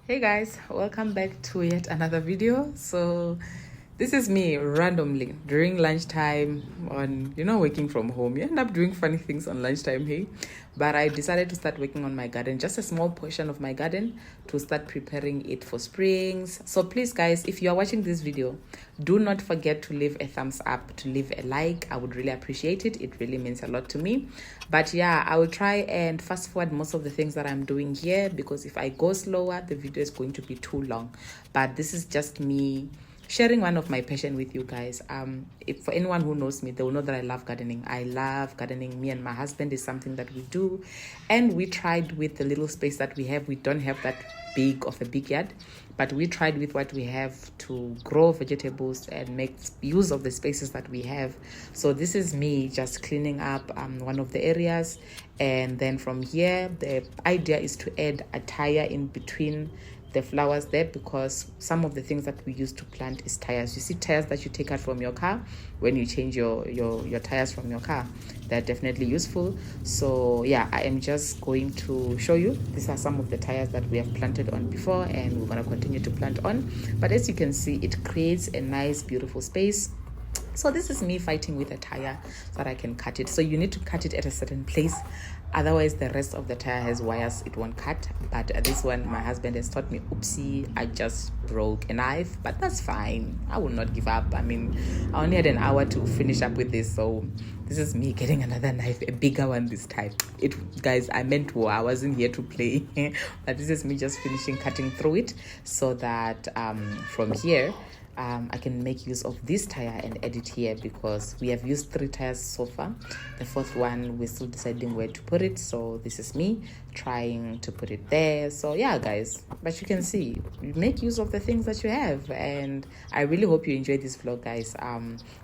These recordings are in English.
Hey guys, welcome back to yet another video. So this is me randomly during lunchtime on working from home. You end up doing funny things on lunchtime, hey. But I decided to start working on my garden, just a small portion of my garden, to start preparing it for springs. So please guys, if you are watching this video, do not forget to leave a thumbs up, to leave a like. I would really appreciate it. It really means a lot to me. But yeah, I will try and fast forward most of the things that I'm doing here, because if I go slower, the video is going to be too long. But this is just me sharing one of my passion with you guys. If for anyone who knows me, they will know that I love gardening. I love gardening. Me and my husband is something that we do, and we tried with the little space that we have. We don't have that big of a big yard, but we tried with what we have to grow vegetables and make use of the spaces that we have. So this is me just cleaning up one of the areas, and then from here the idea is to add a tire in between the flowers there, because some of the things that we use to plant is tires. You see tires that you take out from your car when you change your tires from your car, they're definitely useful. So yeah, I am just going to show you. These are some of the tires that we have planted on before, and we're going to continue to plant on. But as you can see, it creates a nice beautiful space. So this is me fighting with a tire so that I can cut it. So you need to cut it at a certain place, otherwise the rest of the tire has wires, it won't cut. But this one, my husband has taught me, oopsie, I just broke a knife, but that's fine. I will not give up. I mean, I only had an hour to finish up with this, so this is me getting another knife, a bigger one this time. Guys, I meant war. I wasn't here to play. But this is me just finishing cutting through it, so that from here I can make use of this tire and add it here, because we have used 3 tires so far. The 4th one, we're still deciding where to put it. So this is me trying to put it there. So yeah guys, but you can see, you make use of the things that you have, and I really hope you enjoy this vlog guys.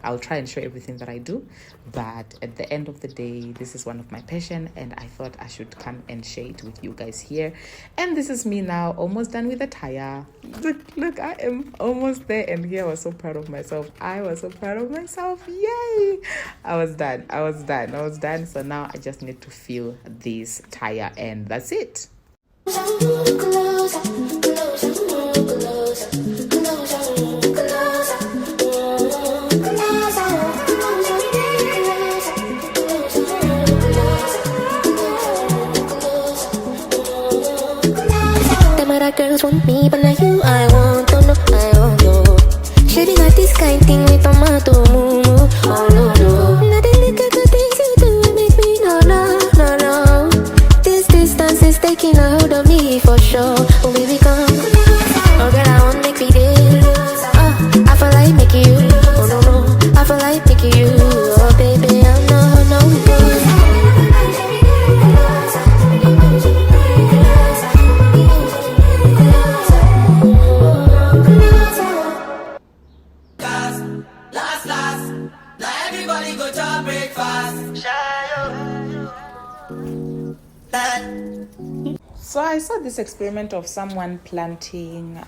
I'll try and show everything that I do, but at the end of the day, this is one of my passion, and I thought I should come and share it with you guys here. And this is me now, almost done with the tire. Look, I am almost there, and here I was so proud of myself. I was so proud of myself. Yay! I was done. So now I just need to fill this tire, and that's it. Girls want me, but not you. I want, oh no, I want no. Shady not this kind thing with tomato, moo moo. Oh no no. Now they look at the things you do and make me no no no no. This distance is taking a hold of me for sure. Oh baby come, oh girl I want make me deal. I feel like making you. Oh no no, I feel like making you. Oh baby I know no good. So I saw this experiment of someone planting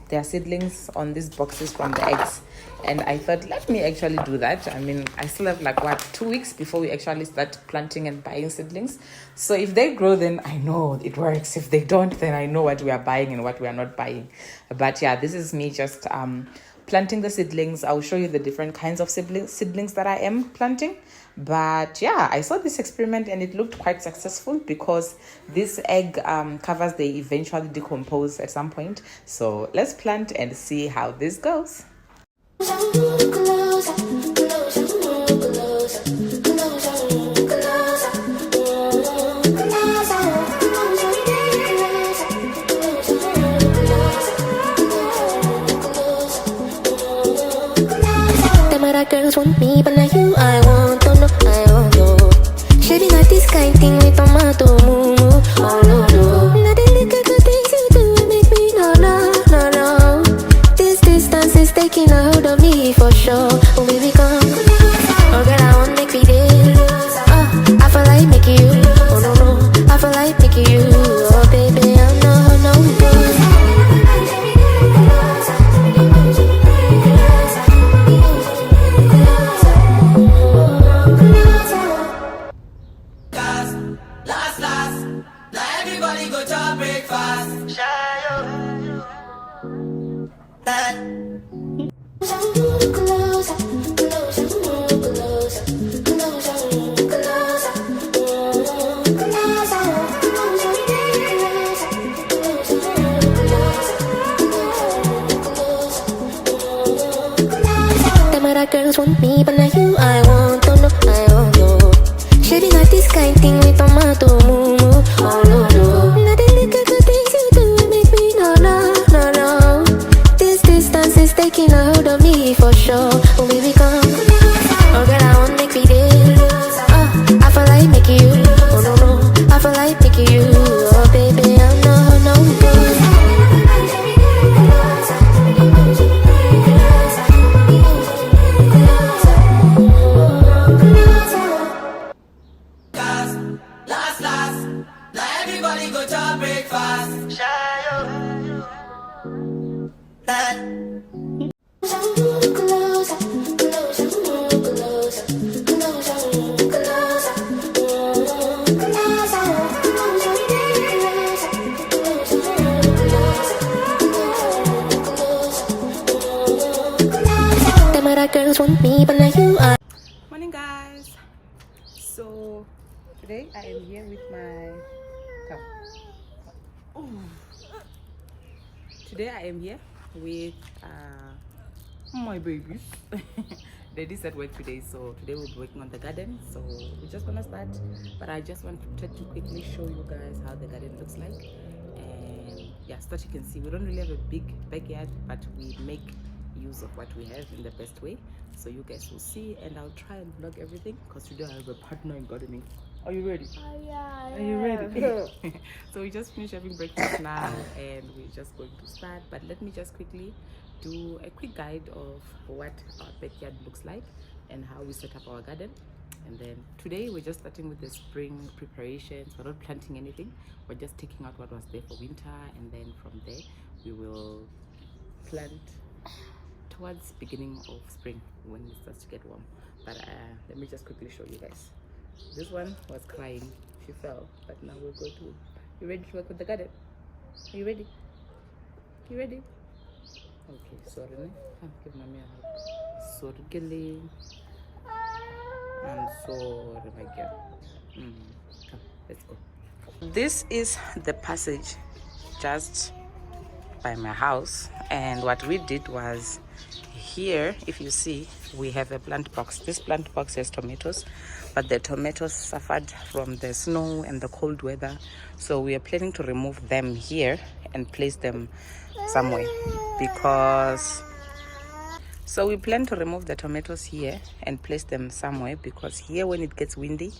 their seedlings on these boxes from the eggs, and I thought, let me actually do that. I mean, I still have like 2 weeks before we actually start planting and buying seedlings. So if they grow, then I know it works. If they don't, then I know what we are buying and what we are not buying. But yeah, this is me just planting the seedlings. I'll show you the different kinds of seedlings that I am planting. But yeah, I saw this experiment and it looked quite successful, because this egg covers, they eventually decompose at some point. So let's plant and see how this goes. Girls want me, but not you. I want, oh no, I want no. Shady not this kind thing with tomato, moo moo. Oh no no. Now they look at the things you do and make me no no no no. This distance is taking a hold of me for sure. Oh baby come, oh girl I want make me deal. I feel like making you. Oh no no, I feel like making you. Oh baby I know no good. Last, now everybody go to breakfast. want me, but now you I want, oh no, I want no. Shady not this kind thing with tomato, moo moo, oh no no. Now the little good things you do make me no no no no. This distance is taking a hold of me for sure. Oh baby come, oh girl I want make me deal. I feel like making you, oh no no. I feel like making you, oh baby I'm no good. Girls want me, but now you are. Morning guys, so today I am here with my my babies. Daddy's at work today, so today we'll be working on the garden, so we're just gonna start. But I just want to quickly show you guys how the garden looks like. And yeah, so that you can see, we don't really have a big backyard, but we make use of what we have in the best way, so you guys will see. And I'll try and vlog everything because today I have a partner in gardening. Are you ready? Yeah. Are you ready? So we just finished having breakfast now and we're just going to start, but let me just quickly do a quick guide of what our backyard looks like and how we set up our garden. And then today we're just starting with the spring preparations. We're not planting anything, we're just taking out what was there for winter, and then from there we will plant towards beginning of spring when it starts to get warm. But let me just quickly show you guys. This one was crying, she fell, but now we'll go to. You ready to work with the garden? Are you ready? You ready? Okay, sorry, give mommy a hug. Sorry, Gilly. I'm sorry, my girl. Come, let's go. This is the passage just by my house, and what we did was, here if you see, we have a plant box. This plant box has tomatoes, but the tomatoes suffered from the snow and the cold weather, so we are planning to remove them here and place them somewhere, because we plan to remove the tomatoes here and place them somewhere, because here when it gets windy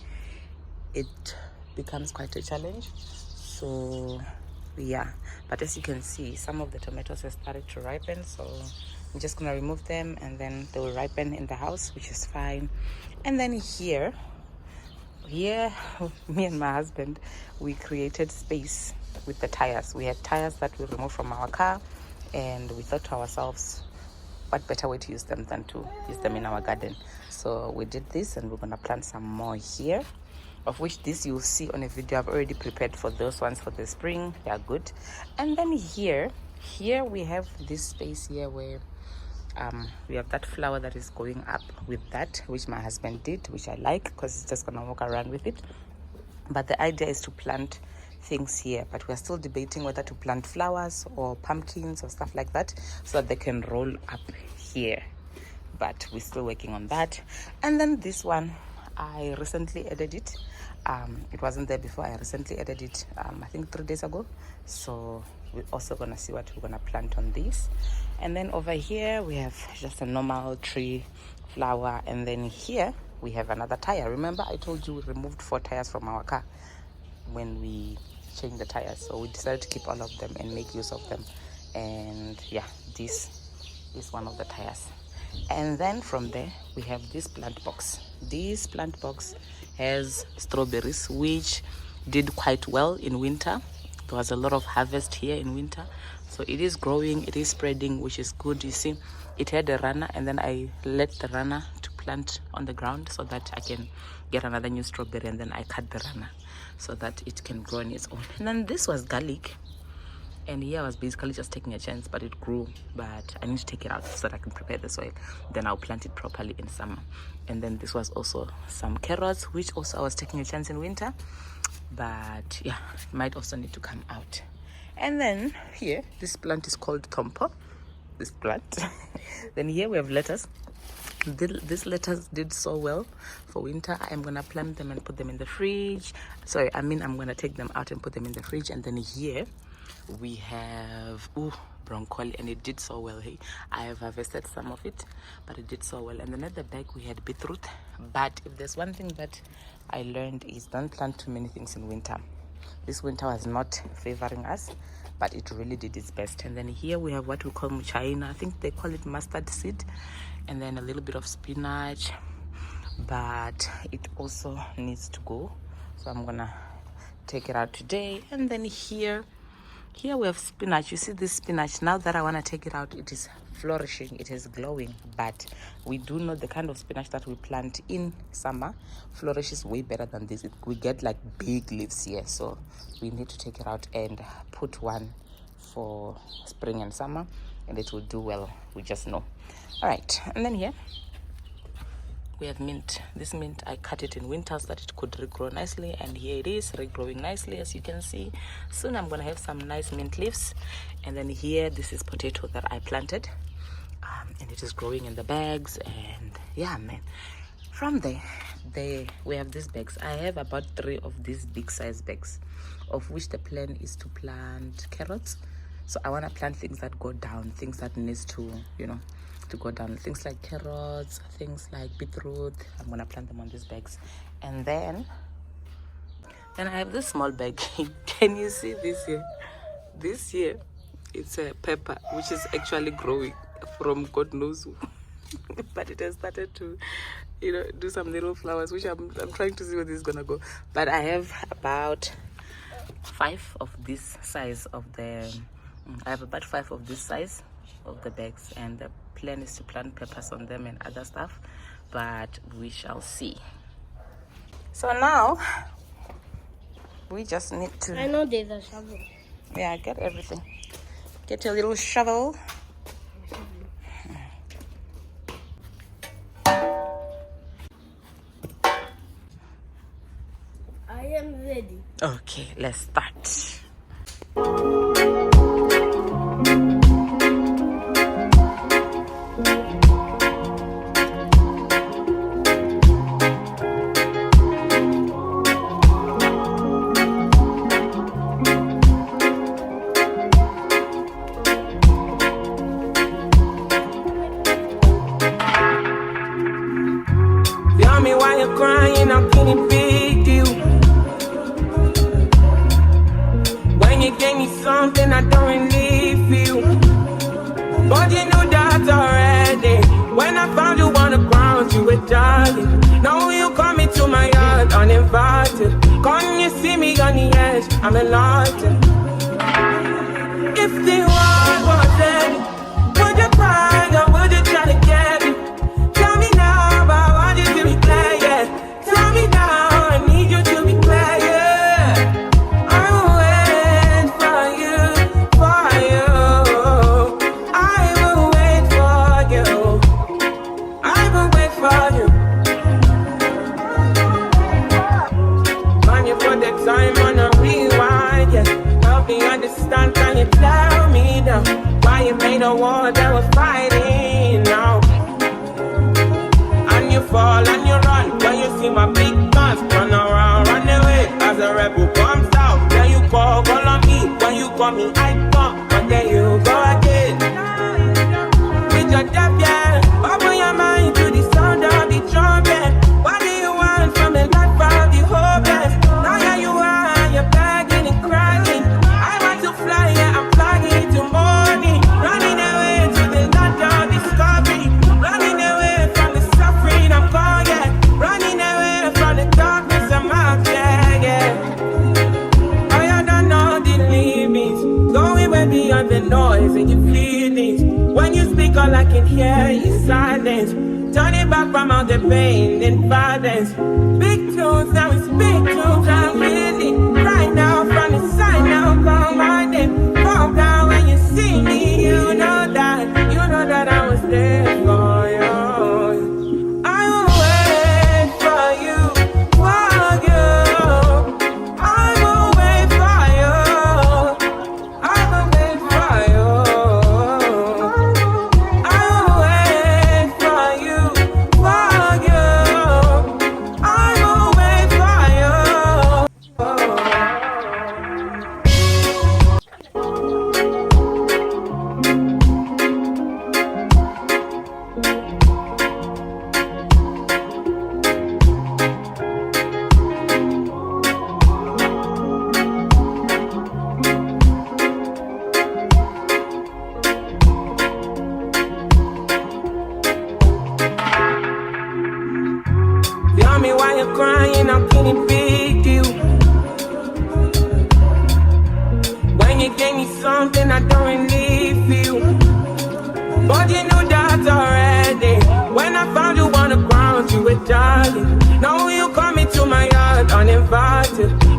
it becomes quite a challenge. So yeah, but as you can see, some of the tomatoes have started to ripen, so I'm just gonna remove them and then they will ripen in the house, which is fine. And then here me and my husband, we created space with the tires. We had tires that we removed from our car, and we thought to ourselves, what better way to use them than to use them in our garden. So we did this, and we're gonna plant some more here, of which this you'll see on a video. I've already prepared for those ones for the spring. They are good. And then here we have this space here where we have that flower that is going up with that, which my husband did, which I like because he's just gonna walk around with it. But the idea is to plant things here, but we're still debating whether to plant flowers or pumpkins or stuff like that, so that they can roll up here, but we're still working on that. And then this one, I recently added it. It wasn't there before. I recently added it, I think 3 days ago. So we're also gonna see what we're gonna plant on this. And then over here we have just a normal tree flower, and then here we have another tire. Remember I told you we removed 4 tires from our car when we changed the tires, so we decided to keep all of them and make use of them. And yeah, this is one of the tires. And then from there we have this plant box. This plant box has strawberries, which did quite well in winter. There was a lot of harvest here in winter, so it is growing, it is spreading, which is good. You see, it had a runner, and then I let the runner to plant on the ground so that I can get another new strawberry, and then I cut the runner so that it can grow on its own. And then this was garlic, and here I was basically just taking a chance, but it grew. But I need to take it out so that I can prepare the soil, then I'll plant it properly in summer. And then this was also some carrots, which also I was taking a chance in winter, but yeah, it might also need to come out. And then here, this plant is called Tompo, this plant. Then here we have lettuce. These lettuce did so well for winter. I'm gonna plant them and put them in the fridge. Sorry, I mean I'm gonna take them out and put them in the fridge. And then here we have broccoli, and it did so well. Hey, I have harvested some of it, but it did so well. And then at the back we had beetroot. But if there's one thing that I learned is don't plant too many things in winter. This winter was not favoring us, but it really did its best. And then here we have what we call muchaina. I think they call it mustard seed. And then a little bit of spinach, but it also needs to go, so I'm gonna take it out today. And then here we have spinach. You see this spinach, now that I want to take it out, it is flourishing, it is glowing. But we do know the kind of spinach that we plant in summer flourishes way better than this. We get like big leaves here, so we need to take it out and put one for spring and summer, and it will do well, we just know. All right, and then here we have mint. This mint, I cut it in winter so that it could regrow nicely, and here it is regrowing nicely, as you can see. Soon I'm gonna have some nice mint leaves. And then here, this is potato that I planted, and it is growing in the bags. And yeah, man, from there we have these bags. I have about 3 of these big size bags, of which the plan is to plant carrots. So I want to plant things that go down, things that needs to, to go down, things like carrots, things like beetroot. I'm gonna plant them on these bags. And then I have this small bag. Can you see this here? This here, it's a pepper which is actually growing from God knows who. But it has started to do some little flowers, which I'm trying to see where this is gonna go. But I have about 5 of this size of the bags, and the plan is to plant peppers on them and other stuff, but we shall see. So now we just need to, I know there's a shovel. Yeah, get everything. Get your little shovel. I am ready. Okay, let's start. Tell me why you're crying, I'm getting big deal. When you gave me something I don't really feel, but you knew that already. When I found you on the ground, you were dying. Now you come into my yard uninvited. Come you see me on the edge, I'm enlightened. If the world was ready, would you cry or would you try to get it? Tell me now, but I want you to be clear, yeah. Tell me now, I need you to be clear, yeah. I will wait for you, for you. I will wait for you. I will wait for you. Man, you put the time on a rewind, yeah. Help me understand, can you tell me now why you made a war that we're fighting now? And you fall and you run when you see my big guns. Run around, run away as a rebel comes out. Then you call on me, when you call me I come, but then you go again. With your death, yeah, open your mind to the sound of the trumpet. What do you want from the life of the hopeless? Now here you are, you're begging and crying. I want to fly, yeah, I'm flying to morning. Running away to the land of discovery. Running away from the suffering I'm gone, yeah. Running away from the darkness I'm out there, yeah. Oh, you don't know the limits. Going way beyond the noise and your feelings. When you speak, all I can hear is silence. Turning back from all the pain and violence. Big tunes, now it's big tunes. I'm really right now from the side now. Come on and fall down when you see me. You know that I was there for you. I will wait for you, for you. I will wait for you. I will wait for you. I will wait for you,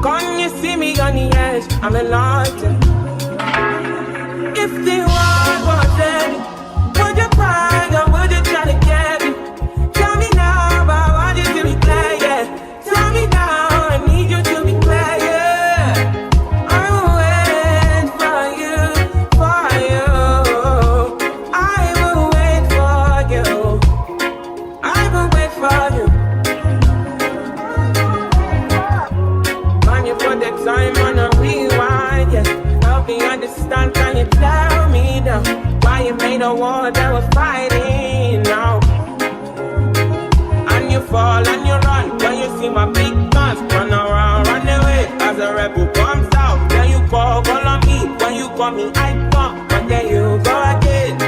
Can you see me on the edge? I'm enlightened. If the world was ending, would you cry or would you try to get me? Tell me now, but I want you to be clear, yeah. Tell me now, I need you to be clear, yeah. I will wait for you, for you. I will wait for you. I will wait for you. Man, you put the time on a rewind, yeah. Help me understand, can you tell me now why you made a war that we're fighting now? And you fall and you run when you see my big guns. Run around, run away as a rebel comes out. Then you call on me, when you call me I come, but then you go again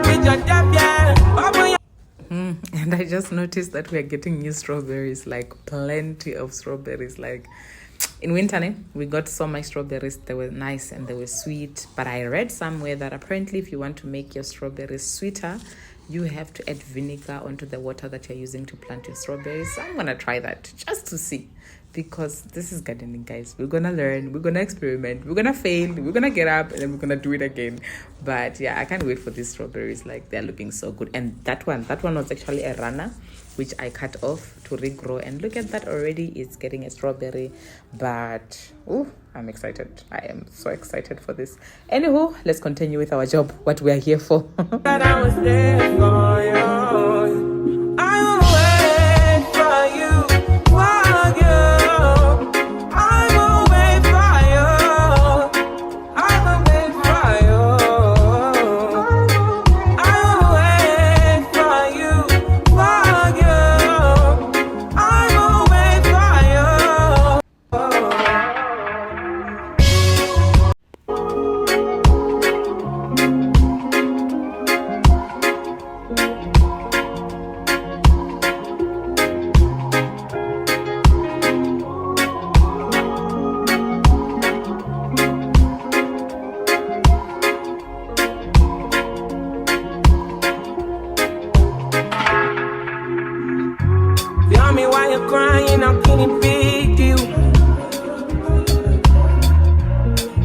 with your death, yeah. Open your And I just noticed that we are getting new strawberries, like plenty of strawberries. Like in winter, we got so much strawberries. They were nice and they were sweet. But I read somewhere that apparently if you want to make your strawberries sweeter, you have to add vinegar onto the water that you're using to plant your strawberries. So I'm going to try that just to see. Because this is gardening, guys. We're going to learn. We're going to experiment. We're going to fail. We're going to get up and then we're going to do it again. But yeah, I can't wait for these strawberries. Like, they're looking so good. And that one was actually a runner, which I cut off to regrow. And look at that already. It's getting a strawberry. But, I'm excited. I am so excited for this. Anywho, let's continue with our job, what we are here for. that I was there for you. I will wait for you, for you. I will wait for you. I will wait for you. I will wait for you, for you. I will wait for you. Tell me why you're crying, how can it be you?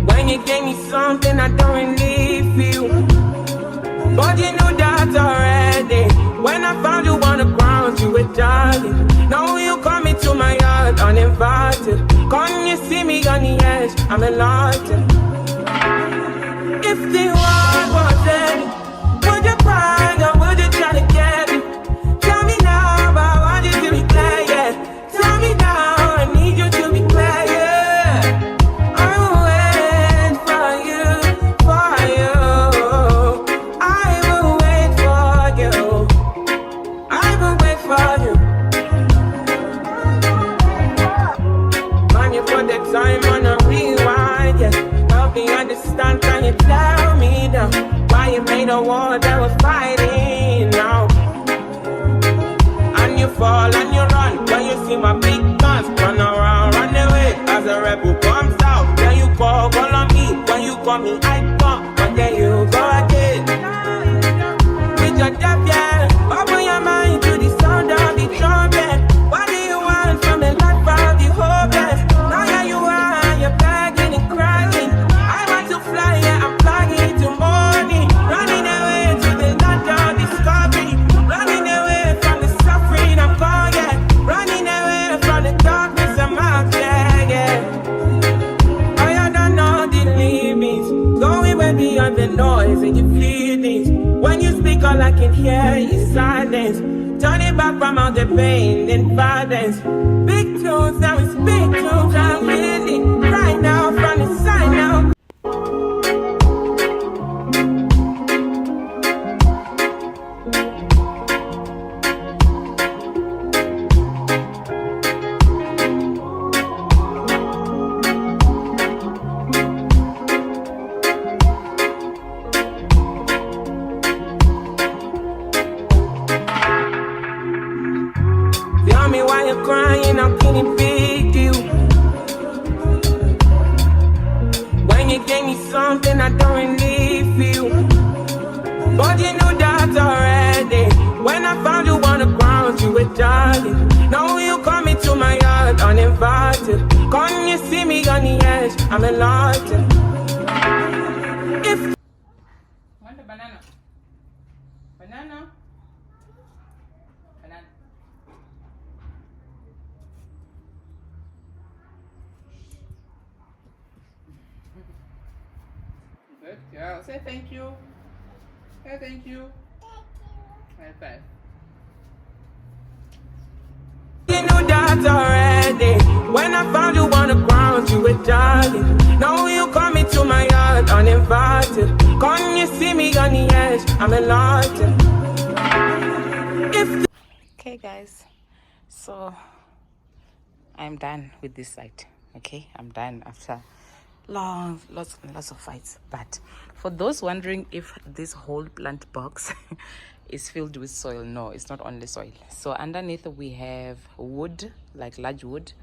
When you gave me something I don't really feel. But you knew that already. When I found you on the ground, you were dying. Now you come into my yard uninvited. Can you see me on the edge? I'm enlightened. If the world was ending, would you cry or would you try to get me? Tell me now, but I want you to be clear, yeah. Tell me now, I need you to be clear, yeah. I will wait for you, for you. I will wait for you. I will wait for you. Man, you put the time on a rewind, yeah. Help me understand, can you tell me now why you made a war that we're fighting now? And you fall and you run when you see my big guns. Run around, run away as a rebel comes out. Then you call on me, when you call me I come, but then you go again with your death, yeah. Open your mind to the sound of the trumpet. What do you want from the life of the hopeless? Now here you are, you're begging and crying. I want to fly, yeah, I'm flying to morning. Running away to the land of discovery. Running away from the suffering I'm going, yeah. Running away from the darkness I'm out there, yeah. I don't know the limits. Going way beyond the noise and your feelings. When you speak, all I can hear is silence. Turning back from all the pain and violence. Big tunes, now it's big tunes. I'm feeling right now from inside now. Tell me why you're crying, how can it be I'm in love. If want a banana? Banana? Banana. Good girl. Say thank you. Say thank you. High five. you knew that already. When I found you on the ground, you were jogging. Now you come into my yard uninvited. Come you see me on the edge, I'm in love. Okay guys, so I'm done with this site. Okay, I'm done after lots of fights. But for those wondering if this whole plant box is filled with soil, no, it's not only soil. So underneath we have wood, like large wood,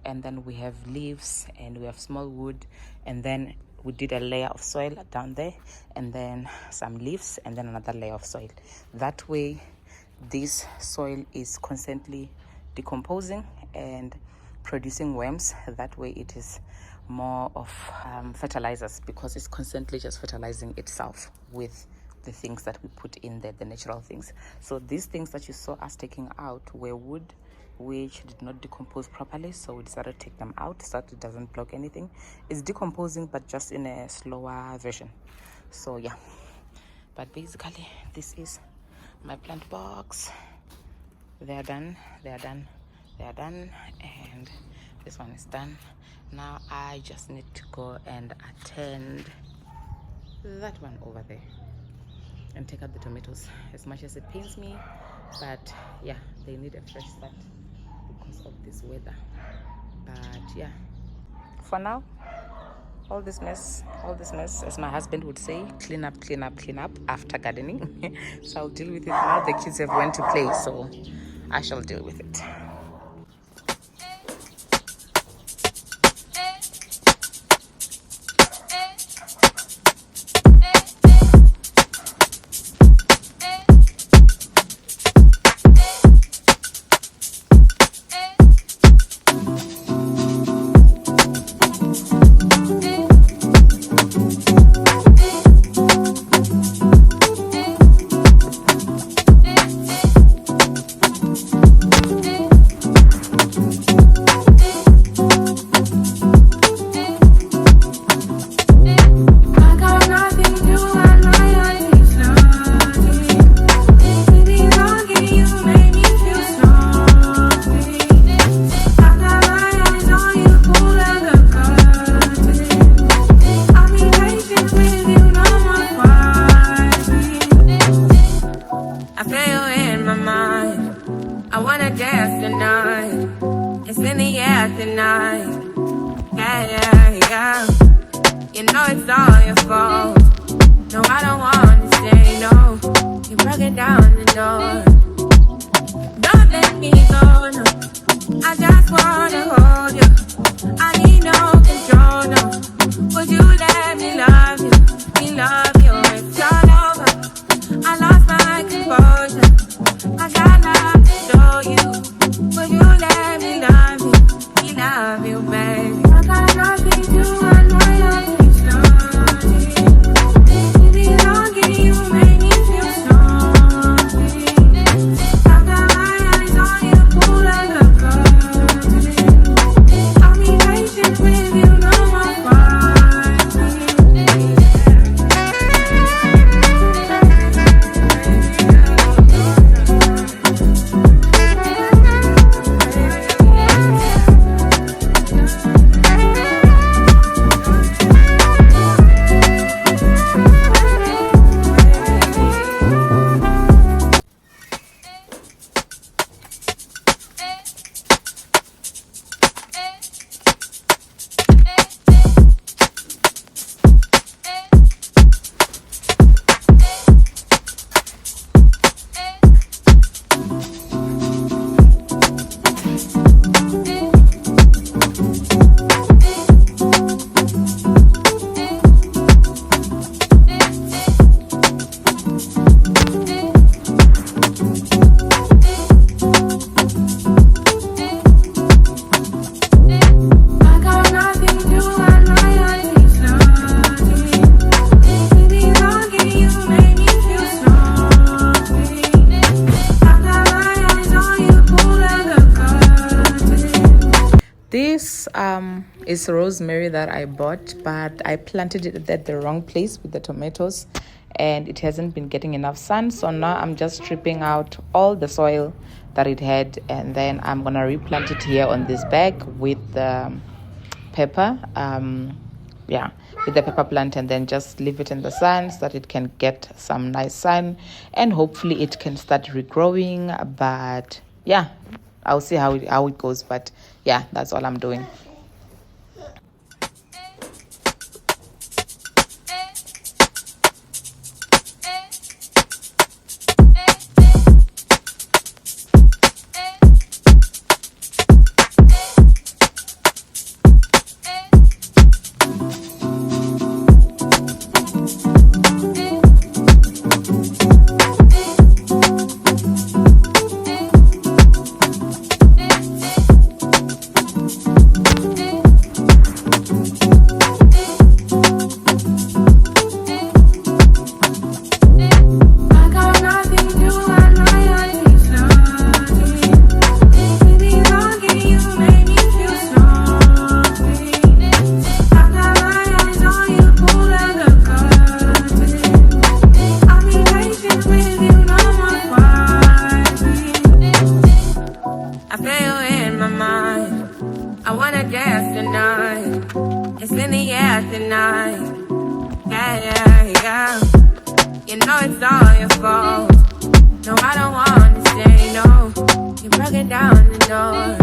and then we have leaves, and we have small wood, and then we did a layer of soil down there, and then some leaves, and then another layer of soil. That way this soil is constantly decomposing and producing worms. That way it is more of fertilizers, because it's constantly just fertilizing itself with the things that we put in there, the natural things. So these things that you saw us taking out were wood which did not decompose properly, so we decided to take them out so that it doesn't block anything. It's decomposing, but just in a slower version. So yeah, but basically this is my plant box. They are done, and this one is done. Now I just need to go and attend that one over there and take out the tomatoes. As much as it pains me, but yeah, they need a fresh start because of this weather. But yeah, for now, all this mess, as my husband would say, clean up after gardening. So I'll deal with it now. The kids have went to play, so I shall deal with it. You know it's all your fault. No, I don't want to stay, no. You broke it down the door. Don't let me go, no. I just wanna hold you. I need no control, no. Would you let me love you? Me love you, it's all over. I lost my composure. I got love to show you. Would you let me love you? Me love you, baby. I got nothing to unwind on. this is rosemary that I bought, but I planted it at the wrong place with the tomatoes, and it hasn't been getting enough sun. So now I'm just stripping out all the soil that it had, and then I'm gonna replant it here on this bag with the pepper, with the pepper plant, and then just leave it in the sun so that it can get some nice sun, and hopefully it can start regrowing. But yeah, I'll see how it goes. But yeah, that's all I'm doing. It's in the air tonight. Yeah. You know it's all your fault. No, I don't wanna say no. You broke it down the door.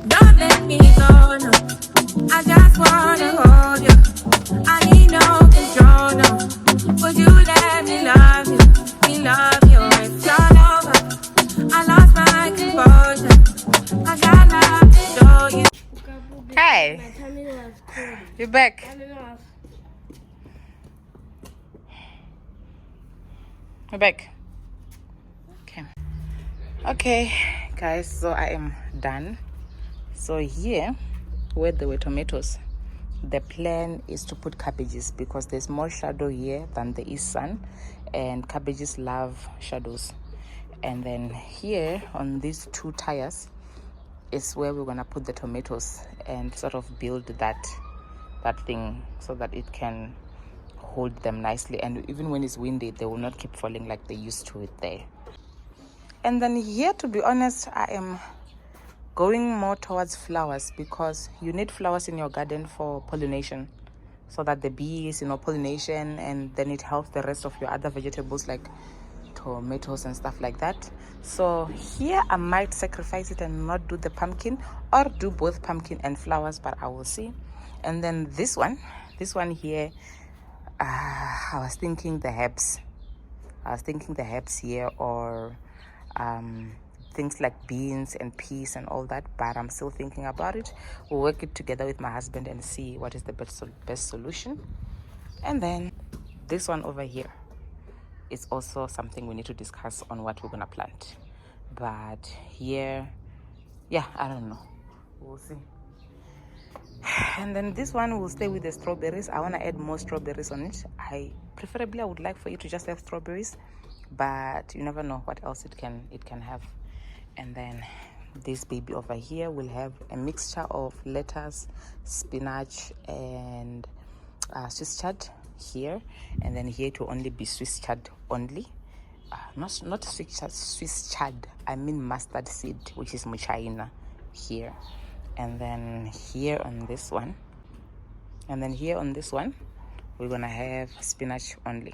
Don't let me go, no. I just wanna hold you. I need no control, no. Would you let me love you? Me love you, it's all over. I lost my composure. I got love to show you. Hey, My tummy was cold. you're back. I don't know. We're back. Okay guys, so I am done. So here where there were tomatoes, the plan is to put cabbages because there's more shadow here than there is sun, and cabbages love shadows. And then here on these two tires is where we're gonna put the tomatoes and sort of build that thing so that it can hold them nicely, and even when it's windy they will not keep falling like they used to it there. And then here, to be honest, I am going more towards flowers because you need flowers in your garden for pollination, so that the bees, pollination, and then it helps the rest of your other vegetables like tomatoes and stuff like that. So here I might sacrifice it and not do the pumpkin, or do both pumpkin and flowers, but I will see. And then this one here, I was thinking the herbs here, or things like beans and peas and all that, but I'm still thinking about it. We'll work it together with my husband and see what is the best solution. And then this one over here is also something we need to discuss on what we're gonna plant. But here, yeah, I don't know, we'll see. And then this one will stay with the strawberries. I want to add more strawberries on it. I would like for you to just have strawberries, but you never know what else it can have. And then this baby over here will have a mixture of lettuce, spinach, and Swiss chard here. And then here it will only be Swiss chard only. Not Swiss chard, I mean mustard seed, which is muchaina here. And then here on this one, we're gonna have spinach only.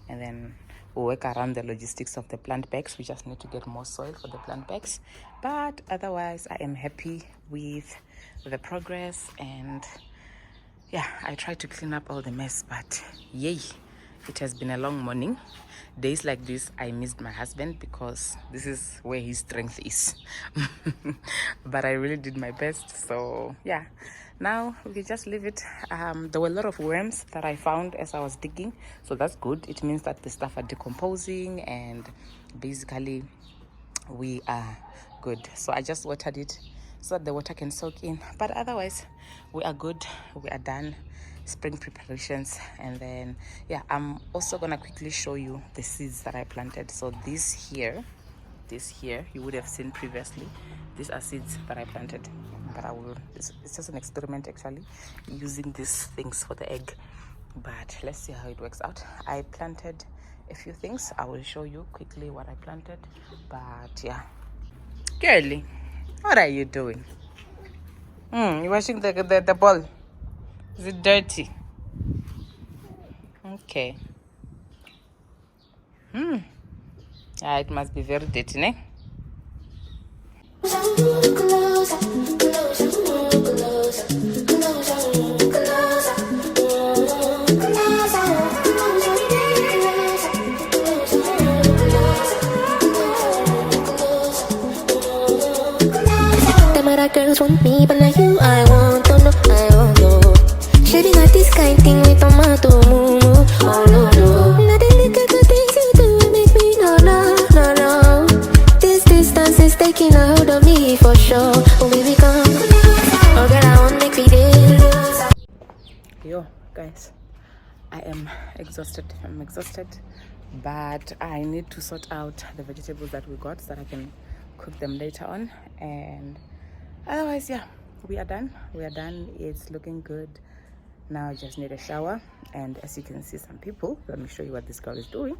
And then we'll work around the logistics of the plant bags. We just need to get more soil for the plant bags, but otherwise I am happy with the progress. And yeah, I tried to clean up all the mess, but yay, it has been a long morning. Days like this I missed my husband because this is where his strength is. But I really did my best. So yeah, now we can just leave it. There were a lot of worms that I found as I was digging, so that's good. It means that the stuff are decomposing and basically we are good. So I just watered it so that the water can soak in, but otherwise we are good. We are done spring preparations. And then yeah, I'm also gonna quickly show you the seeds that I planted. So this here you would have seen previously. These are seeds that I planted. but I will. It's just an experiment actually, using these things for the egg. But let's see how it works out. I planted a few things. I will show you quickly what I planted. But yeah, girly, what are you doing? You're washing the bowl. Is it dirty? Okay. Yeah, it must be very dirty, ne? Them other girls want me, but not you. I want to know, I want to. She be not this kind thing with tomato, moo moo. Oh no no. Not the little good things you do make me no no no no. This distance is taking a hold of me for sure. Oh baby come, oh girl I want make me dance. Yo, guys, I am exhausted. I'm exhausted, but I need to sort out the vegetables that we got so that I can cook them later on. And otherwise, yeah, we are done. We are done. It's looking good. Now I just need a shower. And as you can see, some people, let me show you what this girl is doing.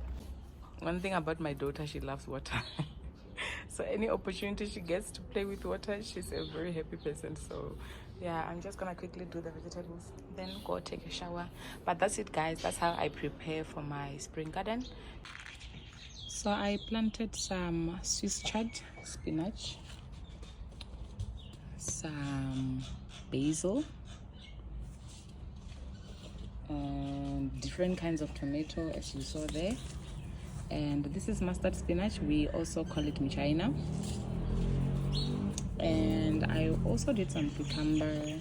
One thing about my daughter, she loves water. So any opportunity she gets to play with water, she's a very happy person. So yeah, I'm just gonna quickly do the vegetables, then go take a shower. But that's it, guys. That's how I prepare for my spring garden. So I planted some Swiss chard spinach, some basil, and different kinds of tomato, as you saw there. And this is mustard spinach. We also call it michaina. And I also did some cucumber.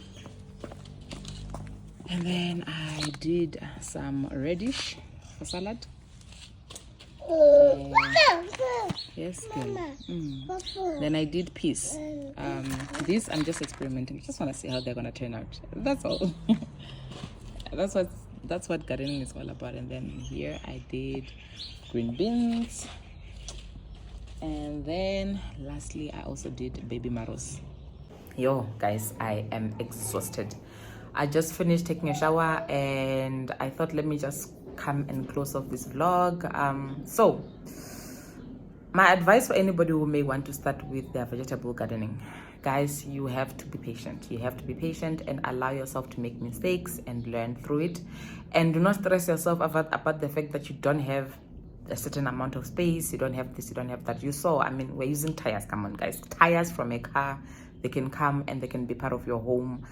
And then I did some radish for salad. Yes, girl. Then I did peas. These I'm just experimenting. I just want to see how they're gonna turn out. That's all. That's what gardening is all about. And then here I did green beans, and then lastly I also did baby marrows. Yo, guys, I am exhausted. I just finished taking a shower, and I thought let me just come and close off this vlog. So my advice for anybody who may want to start with their vegetable gardening, guys, you have to be patient. You have to be patient and allow yourself to make mistakes and learn through it. And do not stress yourself about the fact that you don't have a certain amount of space, you don't have this, you don't have that. You saw, I mean, we're using tires. Come on, guys, tires from a car, they can come and they can be part of your home.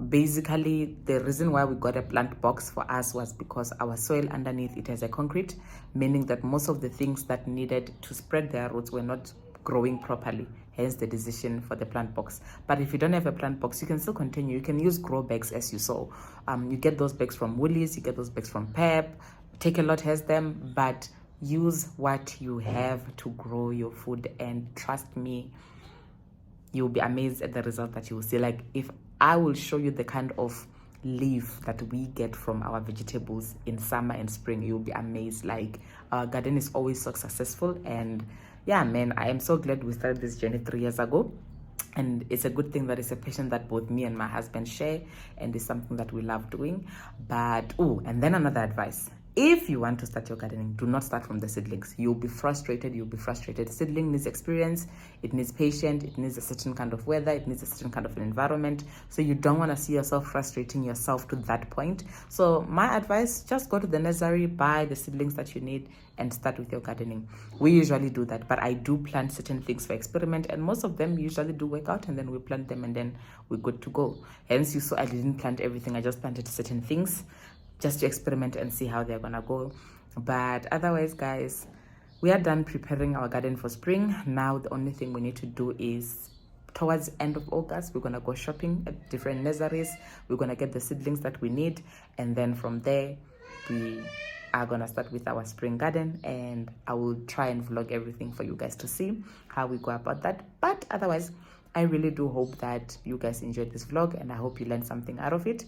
Basically the reason why we got a plant box for us was because our soil underneath it has a concrete, meaning that most of the things that needed to spread their roots were not growing properly, hence the decision for the plant box. But if you don't have a plant box, you can still continue. You can use grow bags, as you saw. You get those bags from Woolies, you get those bags from Pep. Take a Lot has them, but use what you have to grow your food, and trust me, you'll be amazed at the result that you will see. Like, if I will show you the kind of leaf that we get from our vegetables in summer and spring, you'll be amazed. Like, our garden is always so successful. And yeah, man, I am so glad we started this journey 3 years ago. And it's a good thing that it's a passion that both me and my husband share, and it's something that we love doing. But and then another advice: if you want to start your gardening, do not start from the seedlings. You'll be frustrated. Seedling needs experience, it needs patience, it needs a certain kind of weather, it needs a certain kind of an environment. So you don't want to see yourself frustrating yourself to that point. So my advice, just go to the nursery, buy the seedlings that you need, and start with your gardening. We usually do that, but I do plant certain things for experiment, and most of them usually do work out, and then we plant them and then we're good to go. Hence you saw I didn't plant everything. I just planted certain things just to experiment and see how they're gonna go. But otherwise, guys, we are done preparing our garden for spring. Now the only thing we need to do is, towards the end of August, we're gonna go shopping at different nurseries. We're gonna get the seedlings that we need, and then from there we are gonna start with our spring garden, and I will try and vlog everything for you guys to see how we go about that. But otherwise, I really do hope that you guys enjoyed this vlog, and I hope you learned something out of it.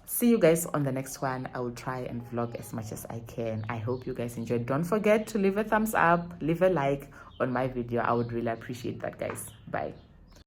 See you guys on the next one. I will try and vlog as much as I can. I hope you guys enjoyed. Don't forget to leave a thumbs up, leave a like on my video. I would really appreciate that, guys. Bye.